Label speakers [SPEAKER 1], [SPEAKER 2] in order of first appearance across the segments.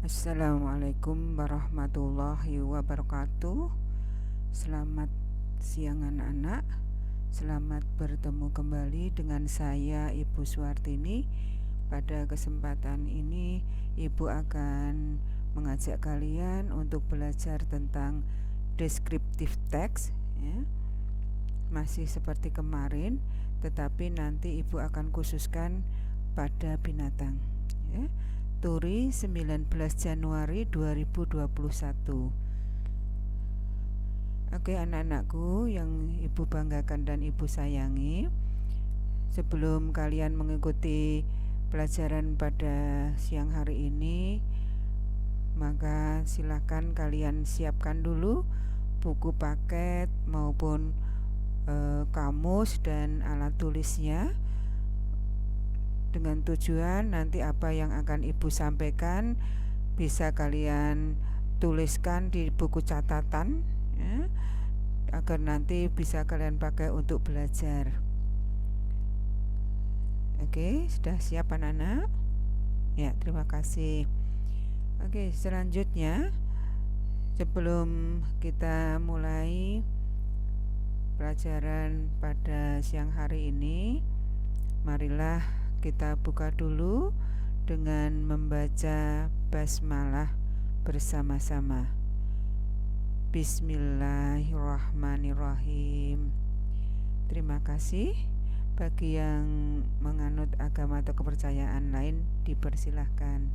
[SPEAKER 1] Assalamualaikum warahmatullahi wabarakatuh. Selamat siang anak-anak. Selamat bertemu kembali dengan saya Ibu Suwartini. Pada kesempatan ini Ibu akan mengajak kalian untuk belajar tentang descriptive text ya. Masih seperti kemarin, tetapi nanti Ibu akan khususkan pada binatang ya. Turi 19 Januari 2021. Oke anak-anakku yang Ibu banggakan dan Ibu sayangi, sebelum kalian mengikuti pelajaran pada siang hari ini, maka silakan kalian siapkan dulu buku paket maupun kamus dan alat tulisnya, dengan tujuan nanti apa yang akan Ibu sampaikan bisa kalian tuliskan di buku catatan ya, agar nanti bisa kalian pakai untuk belajar. Oke, sudah siap anak-anak? Ya, terima kasih. Oke, selanjutnya sebelum kita mulai pelajaran pada siang hari ini, marilah kita buka dulu dengan membaca basmalah bersama-sama. Bismillahirrahmanirrahim. Terima kasih. Bagi yang menganut agama atau kepercayaan lain dipersilahkan.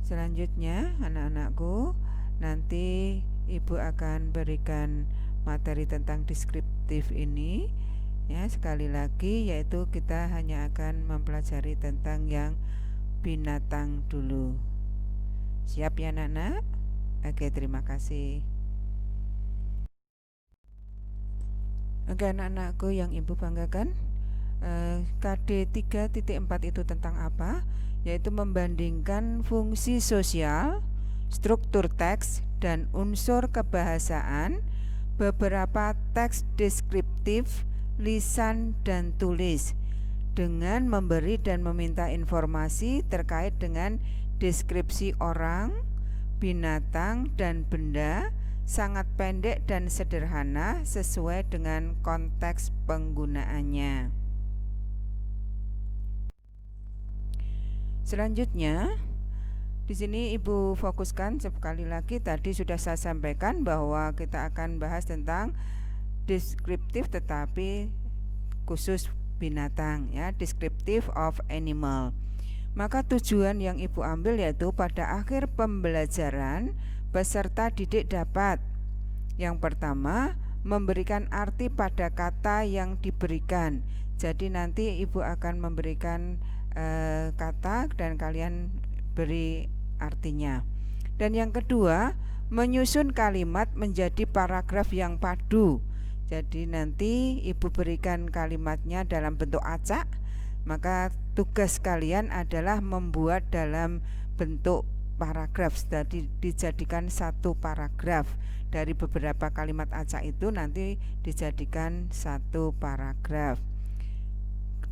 [SPEAKER 1] Selanjutnya anak-anakku, nanti Ibu akan berikan materi tentang deskriptif ini ya, sekali lagi, yaitu kita hanya akan mempelajari tentang yang binatang dulu. Siap ya anak-anak? Oke, terima kasih. Oke anak-anakku yang Ibu banggakan, KD 3.4 itu tentang apa? Yaitu membandingkan fungsi sosial, struktur teks, dan unsur kebahasaan beberapa teks deskriptif lisan dan tulis dengan memberi dan meminta informasi terkait dengan deskripsi orang, binatang, dan benda, sangat pendek dan sederhana sesuai dengan konteks penggunaannya. Selanjutnya, di sini Ibu fokuskan sekali lagi, tadi sudah saya sampaikan bahwa kita akan bahas tentang deskriptif tetapi khusus binatang ya, descriptive of animal. Maka tujuan yang Ibu ambil yaitu pada akhir pembelajaran peserta didik dapat yang pertama memberikan arti pada kata yang diberikan. Jadi nanti Ibu akan memberikan kata dan kalian beri artinya. Dan yang kedua, menyusun kalimat menjadi paragraf yang padu. Jadi nanti Ibu berikan kalimatnya dalam bentuk acak, maka tugas kalian adalah membuat dalam bentuk paragraf. Jadi dijadikan satu paragraf. Dari beberapa kalimat acak itu nanti dijadikan satu paragraf.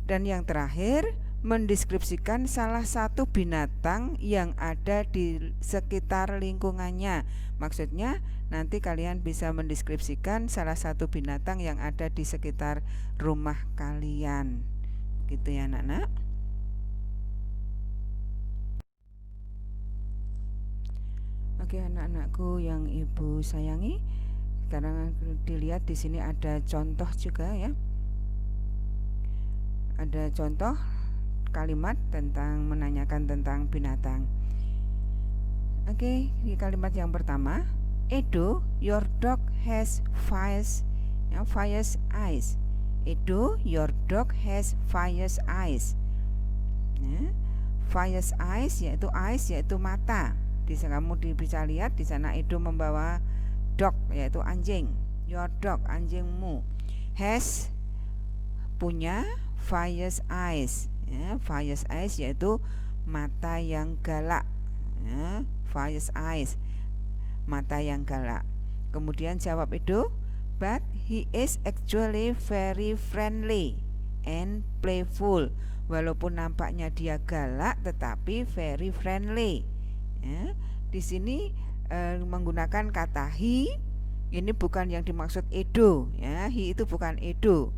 [SPEAKER 1] Dan yang terakhir, mendeskripsikan salah satu binatang yang ada di sekitar lingkungannya. Maksudnya nanti kalian bisa mendeskripsikan salah satu binatang yang ada di sekitar rumah kalian. Gitu ya anak-anak. Oke anak-anakku yang Ibu sayangi, sekarang dilihat di sini ada contoh juga ya. Ada contoh kalimat tentang menanyakan tentang binatang. Oke, di kalimat yang pertama, Edo, your dog has five eyes. Edo, your dog has five eyes. Ya, five eyes yaitu mata. Kamu bisa lihat di sana Edo membawa dog yaitu anjing. Your dog, anjingmu. Has, punya, five eyes. Ya, five eyes yaitu mata yang galak. Ya, five eyes, mata yang galak. Kemudian jawab Edo, but he is actually very friendly and playful. Walaupun nampaknya dia galak tetapi very friendly ya. Di sini menggunakan kata he, ini bukan yang dimaksud Edo, ya. He itu bukan Edo,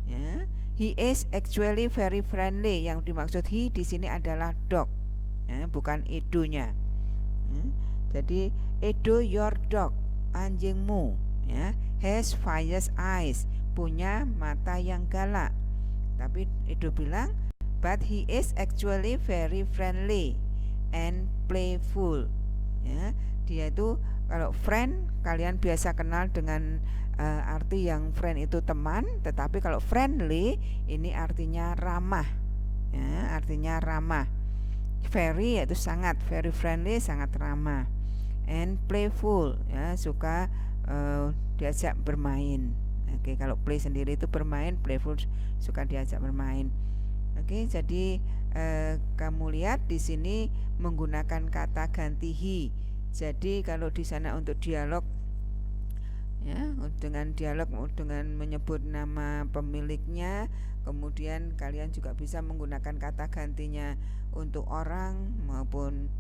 [SPEAKER 1] ya. He is actually very friendly. Yang dimaksud he di sini adalah dog, ya, bukan Edonya. Jadi Edo your dog, anjingmu, ya, has fierce eyes, punya mata yang galak. Tapi Edo bilang, but he is actually very friendly and playful, ya. Dia itu kalau friend, kalian biasa kenal dengan arti yang friend itu teman, tetapi kalau friendly ini artinya ramah, ya, artinya ramah. Very yaitu sangat, very friendly sangat ramah, and playful, ya, suka diajak bermain. Oke, kalau play sendiri itu bermain, playful suka diajak bermain. Oke, jadi kamu lihat di sini menggunakan kata ganti he. Jadi kalau di sana untuk dialog, ya, dengan dialog dengan menyebut nama pemiliknya, kemudian kalian juga bisa menggunakan kata gantinya untuk orang maupun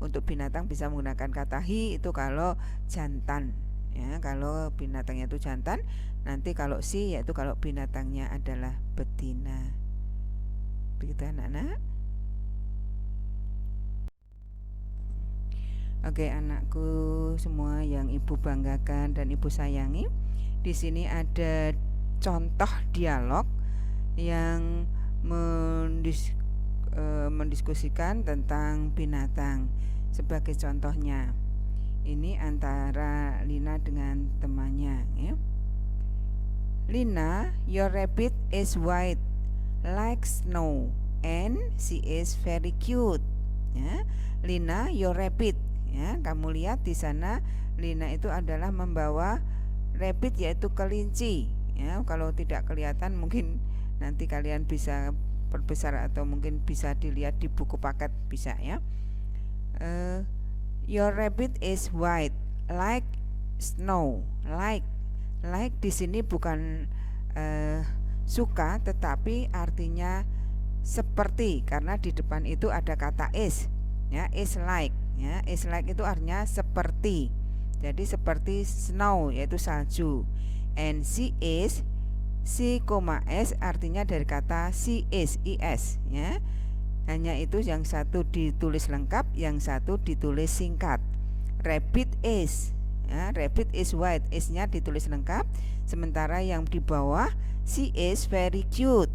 [SPEAKER 1] untuk binatang bisa menggunakan kata he itu kalau jantan, ya, kalau binatangnya itu jantan. Nanti kalau si yaitu kalau binatangnya adalah betina. Begitu anak-anak. Oke, anakku semua yang ibu banggakan dan ibu sayangi, di sini ada contoh dialog yang mendiskusikan tentang binatang. Sebagai contohnya, ini antara Lina dengan temannya, ya. Lina, your rabbit is white like snow and she is very cute, ya. Lina, your rabbit, ya, kamu lihat di sana Lina itu adalah membawa rabbit yaitu kelinci, ya. Kalau tidak kelihatan mungkin nanti kalian bisa perbesar atau mungkin bisa dilihat di buku paket bisa, ya. Your rabbit is white like snow. Like di sini bukan suka, tetapi artinya seperti, karena di depan itu ada kata is, ya, is like, ya, is like itu artinya seperti. Jadi seperti snow yaitu salju, and she is, si, s artinya dari kata she is, ya. Hanya itu, yang satu ditulis lengkap, yang satu ditulis singkat. Rabbit is, ya, rabbit is white, is-nya ditulis lengkap, sementara yang di bawah she is very cute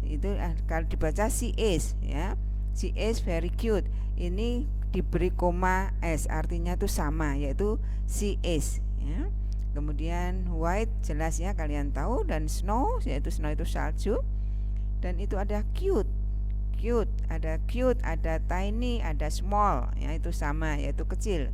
[SPEAKER 1] itu kalau dibaca she is, ya, she is very cute, ini diberi koma s artinya itu sama, yaitu she is, ya. Kemudian white jelas, ya, kalian tahu, dan snow yaitu snow itu salju, dan itu ada cute, ada cute, ada tiny, ada small, ya, itu sama yaitu kecil.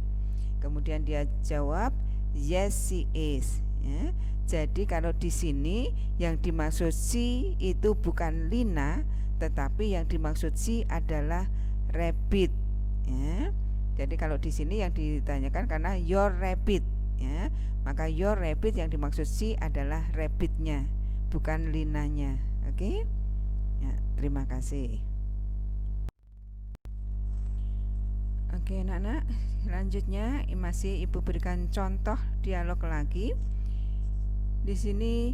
[SPEAKER 1] Kemudian dia jawab yes she is, ya. Jadi kalau di sini yang dimaksud si itu bukan Lina, tetapi yang dimaksud si adalah rabbit, ya. Jadi kalau di sini yang ditanyakan karena your rabbit, ya, maka your rabbit yang dimaksud si adalah rabbitnya, bukan Linanya. Oke, ya, terima kasih. Oke anak-anak, selanjutnya masih ibu berikan contoh dialog lagi. Di sini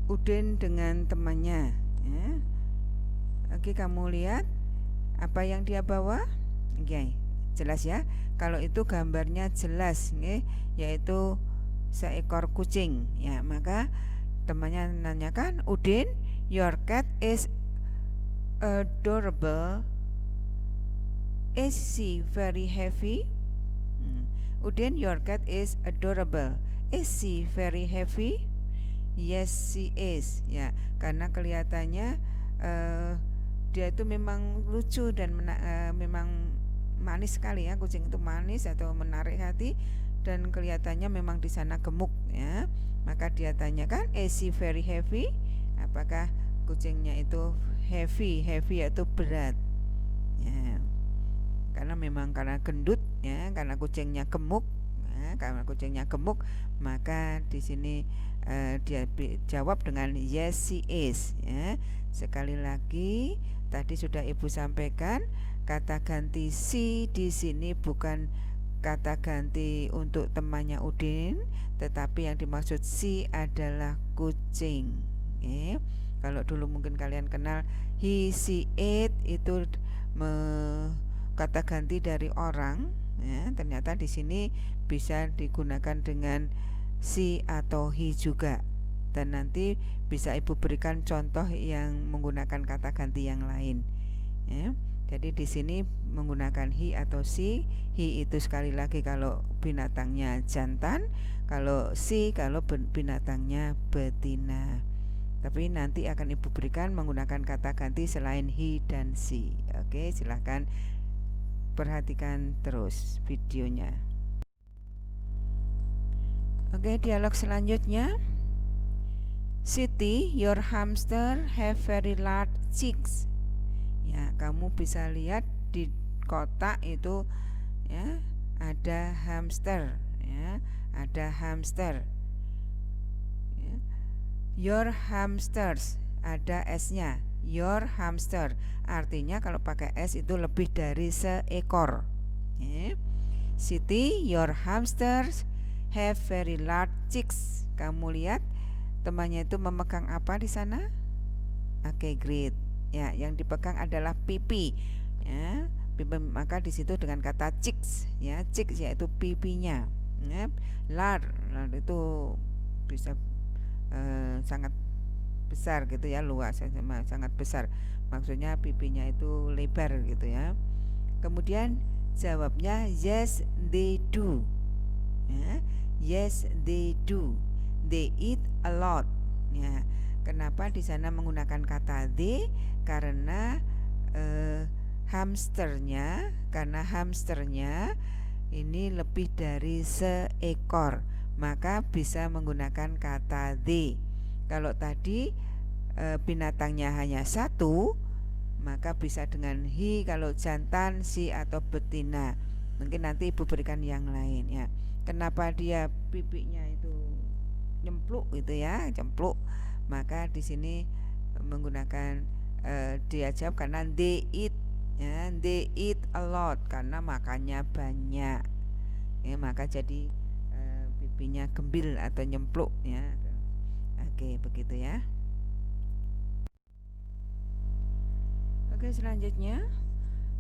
[SPEAKER 1] Udin dengan temannya, ya. Oke, kamu lihat apa yang dia bawa? Oke, jelas, ya. Kalau itu gambarnya jelas, yaitu seekor kucing, ya. Maka temannya nanyakan, Udin, your cat is adorable. Is she very heavy? Udin, your cat is adorable. Is she very heavy? Yes, she is, ya. Karena kelihatannya dia itu memang lucu dan memang manis sekali, ya. Kucing itu manis atau menarik hati, dan kelihatannya memang di sana gemuk, ya. Maka dia tanyakan, is she very heavy? Apakah kucingnya itu heavy yaitu berat, ya. Karena memang karena gendut, ya, karena kucingnya gemuk, ya, karena kucingnya gemuk, maka di sini dia jawab dengan yes she is, ya. Sekali lagi tadi sudah Ibu sampaikan, kata ganti si di sini bukan kata ganti untuk temannya Udin, tetapi yang dimaksud si adalah kucing. Kalau dulu mungkin kalian kenal he, she, it, itu kata ganti dari orang, ya, ternyata di sini bisa digunakan dengan si atau he juga. Dan nanti bisa Ibu berikan contoh yang menggunakan kata ganti yang lain, ya. Jadi di sini menggunakan he atau si. He itu sekali lagi kalau binatangnya jantan, kalau si kalau binatangnya betina. Tapi nanti akan Ibu berikan menggunakan kata ganti selain he dan si. Oke, silahkan perhatikan terus videonya. Oke, dialog selanjutnya. Siti, your hamster have very large chicks. Ya, kamu bisa lihat di kotak itu, ya, ada hamster, ya, ada hamster. Ya. Your hamsters, ada s-nya. Your hamster artinya kalau pakai s itu lebih dari seekor. Ya. Siti, your hamsters have very large chicks. Kamu lihat temannya itu memegang apa di sana? Oke, great. Ya, yang dipegang adalah pipi, ya, pipi, maka di situ dengan kata chicks, ya, chicks yaitu pipinya, ya. Lar itu bisa sangat besar gitu ya, luas, sangat besar, maksudnya pipinya itu lebar gitu ya. Kemudian jawabnya yes they do, ya, yes they do, they eat a lot, ya. Kenapa di sana menggunakan kata they? Karena hamsternya ini lebih dari seekor, maka bisa menggunakan kata they. Kalau tadi binatangnya hanya satu, maka bisa dengan he kalau jantan, si atau betina. Mungkin nanti Ibu berikan yang lain, ya. Kenapa dia pipinya itu nyempluk gitu ya, cempluk? Maka di sini menggunakan dia jawab karena they eat, ya, they eat a lot karena makannya banyak, ya, maka jadi pipinya gembil atau nyempluk, ya. Oke, begitu ya. Oke, selanjutnya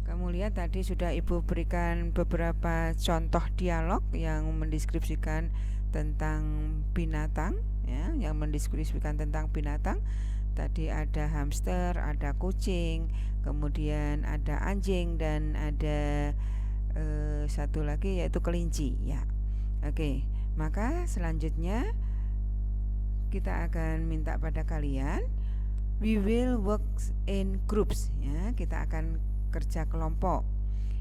[SPEAKER 1] kamu lihat tadi sudah Ibu berikan beberapa contoh dialog yang mendeskripsikan tentang binatang, ya, yang mendeskripsikan tentang binatang. Tadi ada hamster, ada kucing, kemudian ada anjing, dan ada satu lagi yaitu kelinci, ya. Oke, maka selanjutnya kita akan minta pada kalian, we will work in groups, ya, kita akan kerja kelompok.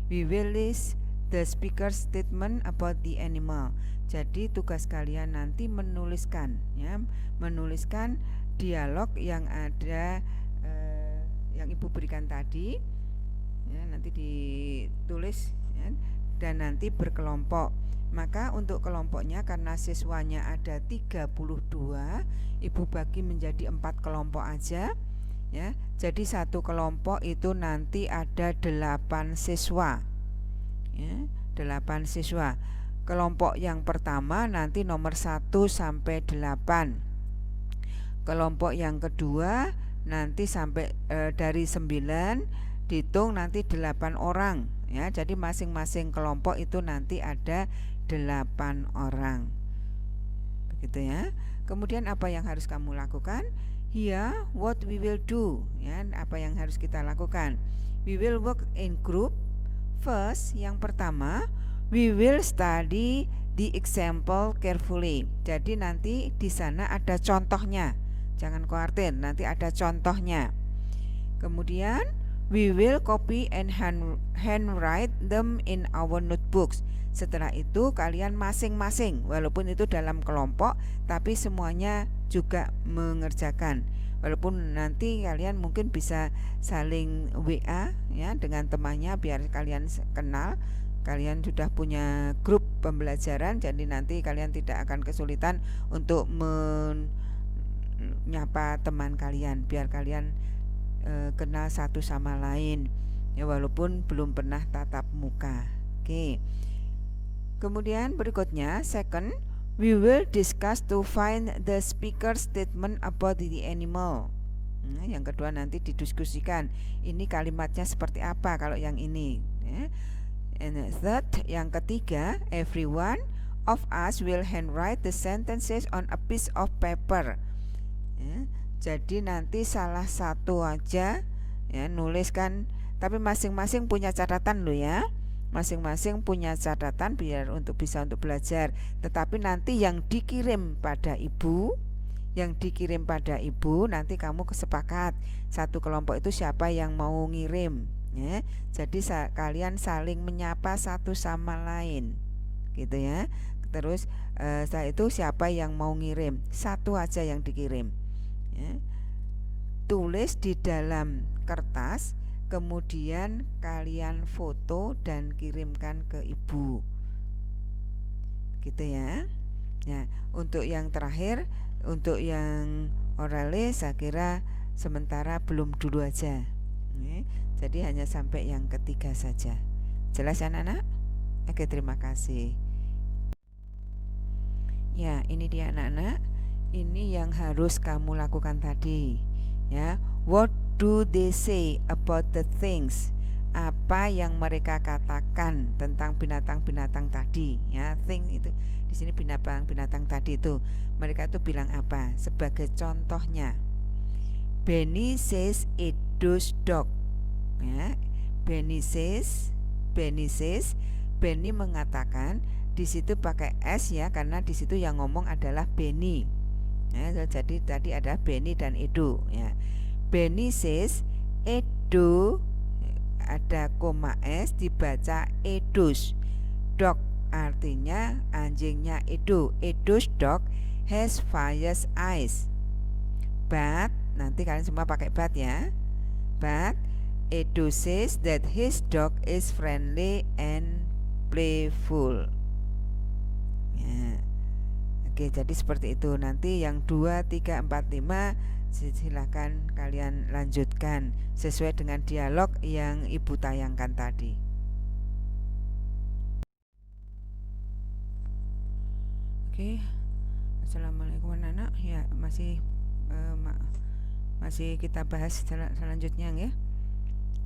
[SPEAKER 1] We will list the speaker's statement about the animal. Jadi tugas kalian nanti menuliskan, ya, menuliskan dialog yang ada yang Ibu berikan tadi, ya, nanti ditulis, ya, dan nanti berkelompok. Maka untuk kelompoknya karena siswanya ada 32, Ibu bagi menjadi 4 kelompok aja, ya. Jadi satu kelompok itu nanti ada 8 siswa, ya, 8 siswa. Kelompok yang pertama nanti nomor 1 sampai 8. Kelompok yang kedua nanti sampai dari 9 dihitung nanti 8 orang, ya. Jadi masing-masing kelompok itu nanti ada 8 orang. Begitu ya. Kemudian apa yang harus kamu lakukan? Here what we will do, ya, apa yang harus kita lakukan? We will work in group. First, yang pertama, we will study the example carefully. Jadi nanti di sana ada contohnya. Jangan khawatir, nanti ada contohnya. Kemudian we will copy and handwrite them in our notebooks. Setelah itu kalian masing-masing, walaupun itu dalam kelompok, tapi semuanya juga mengerjakan. Walaupun nanti kalian mungkin bisa saling WA, ya, dengan temannya biar kalian kenal. Kalian sudah punya grup pembelajaran, jadi nanti kalian tidak akan kesulitan untuk menyapa teman kalian, biar kalian kenal satu sama lain, ya walaupun belum pernah tatap muka. Oke. Kemudian berikutnya, second, we will discuss to find the speaker statement about the animal. Nah, yang kedua nanti didiskusikan ini kalimatnya seperti apa kalau yang ini, ya. And third, yang ketiga, everyone of us will handwrite the sentences on a piece of paper. Ya, jadi nanti salah satu aja ya nuliskan, tapi masing-masing punya catatan lo ya. Masing-masing punya catatan biar untuk bisa untuk belajar. Tetapi nanti yang dikirim pada ibu, nanti kamu kesepakat satu kelompok itu siapa yang mau ngirim, ya. Jadi kalian saling menyapa satu sama lain, gitu ya. Terus setelah itu siapa yang mau ngirim, satu aja yang dikirim, ya. Tulis di dalam kertas, kemudian kalian foto dan kirimkan ke ibu, gitu ya. Nah, untuk yang terakhir, untuk yang orale saya kira sementara belum dulu aja. Jadi hanya sampai yang ketiga saja. Jelas ya anak-anak? Oke, terima kasih. Ya, ini dia anak-anak. Ini yang harus kamu lakukan tadi. Ya, what do they say about the things? Apa yang mereka katakan tentang binatang-binatang tadi? Ya, thing itu di sini binatang-binatang tadi itu mereka itu bilang apa? Sebagai contohnya, Benny says it does dog. Ya, Benny mengatakan, di situ pakai s ya karena di situ yang ngomong adalah Benny. Ya, jadi tadi ada Benny dan Edo ya. Benny says Edo, ada koma s dibaca Edo's dog, artinya anjingnya Edo. Edo's dog has fierce eyes. But nanti kalian semua pakai but ya. But Edo says that his dog is friendly and playful. Ya. Oke, jadi seperti itu. Nanti yang 2, 3, 4, 5 silahkan kalian lanjutkan sesuai dengan dialog yang ibu tayangkan tadi. Oke, assalamualaikum anak-anak. Ya, masih kita bahas selanjutnya ya.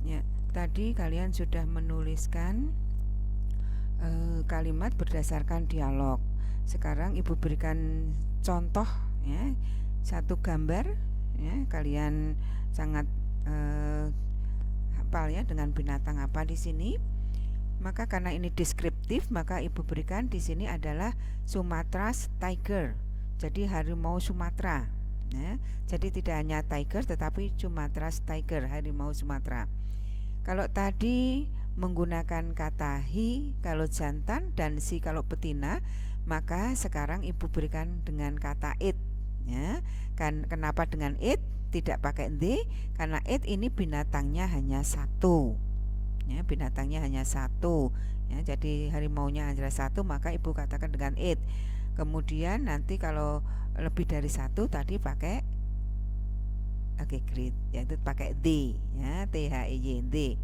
[SPEAKER 1] Ya, tadi kalian sudah menuliskan kalimat berdasarkan dialog. Sekarang ibu berikan contoh ya, satu gambar ya, kalian sangat hafal ya dengan binatang apa di sini. Maka karena ini deskriptif, maka ibu berikan di sini adalah Sumatra's tiger. Jadi harimau Sumatera. Ya. Jadi tidak hanya tiger tetapi Sumatra's tiger, harimau Sumatera. Kalau tadi menggunakan kata he kalau jantan dan si kalau betina, maka sekarang ibu berikan dengan kata it ya. Kan kenapa dengan it tidak pakai the? Karena it ini binatangnya hanya satu ya, binatangnya hanya satu ya, jadi harimaunya hanya satu, maka ibu katakan dengan it. Kemudian nanti kalau lebih dari satu tadi pakai great, yaitu pakai the ya, the.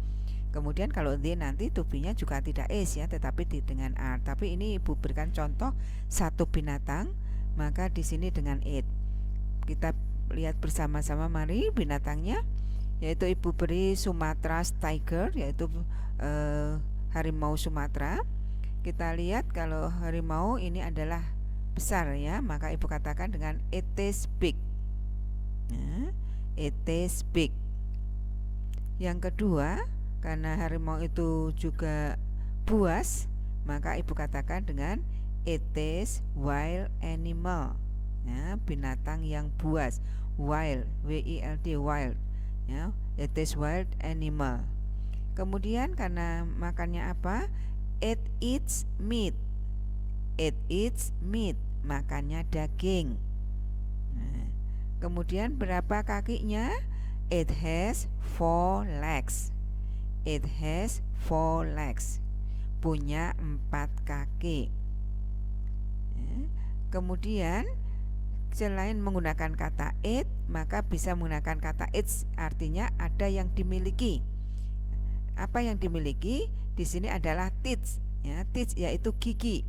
[SPEAKER 1] Kemudian kalau the nanti tubinya juga tidak is ya, tetapi dengan r. Tapi ini ibu berikan contoh satu binatang, maka di sini dengan it. Kita lihat bersama-sama, mari binatangnya, yaitu ibu beri Sumatra's tiger, yaitu harimau Sumatera. Kita lihat kalau harimau ini adalah besar ya, maka ibu katakan dengan it is big ya, it is big. Yang kedua, karena harimau itu juga buas, maka ibu katakan dengan it is wild animal ya, binatang yang buas, wild, wild, wild ya, it is wild animal. Kemudian karena makannya apa, it eats meat, it eats meat, makannya daging. Nah, kemudian berapa kakinya? It has 4 legs, it has 4 legs, punya 4 kaki ya. Kemudian selain menggunakan kata it, maka bisa menggunakan kata its, artinya ada yang dimiliki. Apa yang dimiliki di sini adalah teeth, ya, teeth yaitu gigi.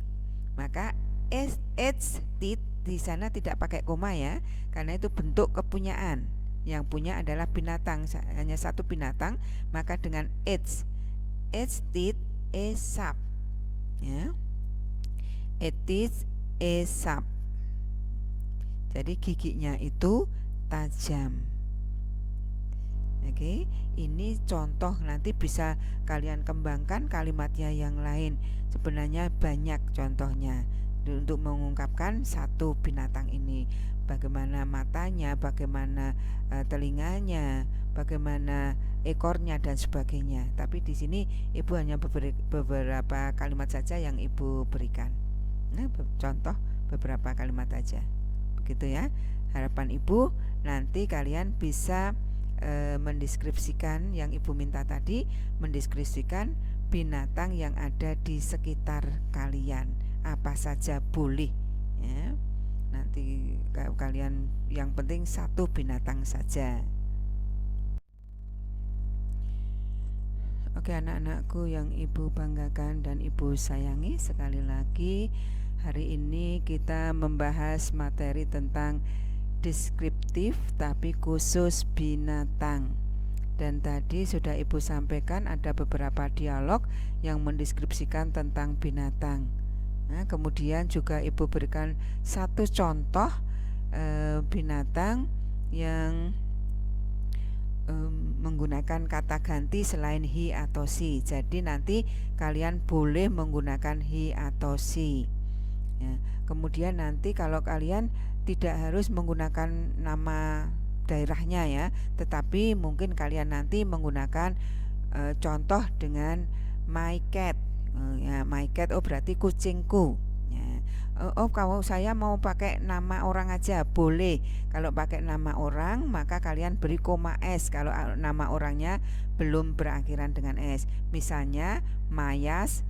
[SPEAKER 1] Maka its teeth di sana tidak pakai koma ya, karena itu bentuk kepunyaan. Yang punya adalah binatang, hanya satu binatang, maka dengan its teeth is sharp, ya. It is a sharp. Jadi giginya itu tajam. Oke, ini contoh, nanti bisa kalian kembangkan kalimatnya yang lain. Sebenarnya banyak contohnya untuk mengungkapkan satu binatang ini. Bagaimana matanya, bagaimana telinganya, bagaimana ekornya dan sebagainya. Tapi di sini Ibu hanya beberapa kalimat saja yang Ibu berikan. Nah, contoh beberapa kalimat aja. Begitu ya. Harapan Ibu nanti kalian bisa mendeskripsikan yang Ibu minta tadi, mendeskripsikan binatang yang ada di sekitar kalian, apa saja boleh ya. Nanti kalian yang penting satu binatang saja. Oke anak-anakku yang Ibu banggakan dan Ibu sayangi, sekali lagi hari ini kita membahas materi tentang deskriptif tapi khusus binatang. Dan tadi sudah Ibu sampaikan ada beberapa dialog yang mendeskripsikan tentang binatang. Nah, kemudian juga Ibu berikan satu contoh binatang yang menggunakan kata ganti selain he atau she. Jadi nanti kalian boleh menggunakan he atau she ya. Kemudian nanti kalau kalian tidak harus menggunakan nama daerahnya ya, tetapi mungkin kalian nanti menggunakan contoh dengan my cat ya, my cat berarti kucingku ya. Kalau saya mau pakai nama orang aja boleh. Kalau pakai nama orang maka kalian beri koma s kalau nama orangnya belum berakhiran dengan s. Misalnya Mayas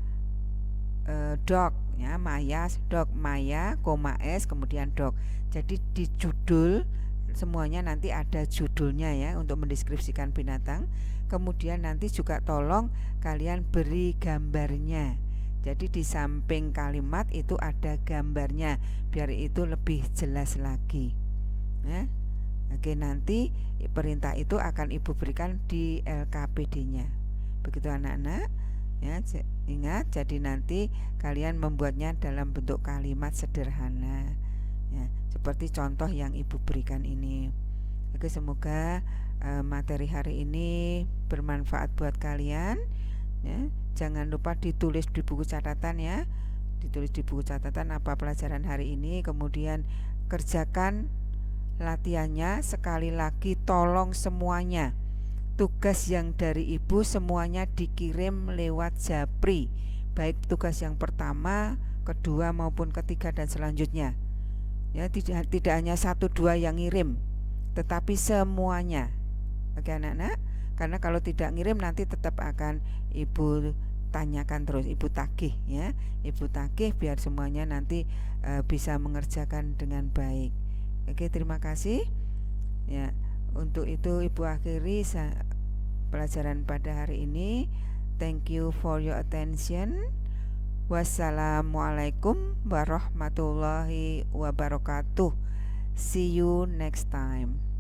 [SPEAKER 1] dog ya, Mayas dog, Maya koma s kemudian dog. Jadi di judul semuanya nanti ada judulnya ya untuk mendeskripsikan binatang. Kemudian nanti juga tolong kalian beri gambarnya. Jadi di samping kalimat itu ada gambarnya biar itu lebih jelas lagi ya. Oke, nanti perintah itu akan Ibu berikan di LKPD-nya. Begitu anak-anak ya, ingat, jadi nanti kalian membuatnya dalam bentuk kalimat sederhana ya, seperti contoh yang Ibu berikan ini. Oke, semoga materi hari ini bermanfaat buat kalian ya. Jangan lupa ditulis di buku catatan ya, ditulis di buku catatan apa pelajaran hari ini. Kemudian kerjakan latihannya. Sekali lagi tolong semuanya, tugas yang dari Ibu semuanya dikirim lewat Japri, baik tugas yang pertama, kedua maupun ketiga dan selanjutnya ya. Tidak hanya 1-2 yang ngirim, tetapi semuanya. Oke anak-anak, karena kalau tidak ngirim nanti tetap akan Ibu tanyakan terus, Ibu tagih ya, Ibu tagih biar semuanya nanti bisa mengerjakan dengan baik. Oke, terima kasih ya. Untuk itu Ibu akhiri pelajaran pada hari ini. Thank you for your attention. Wassalamualaikum warahmatullahi wabarakatuh. See you next time.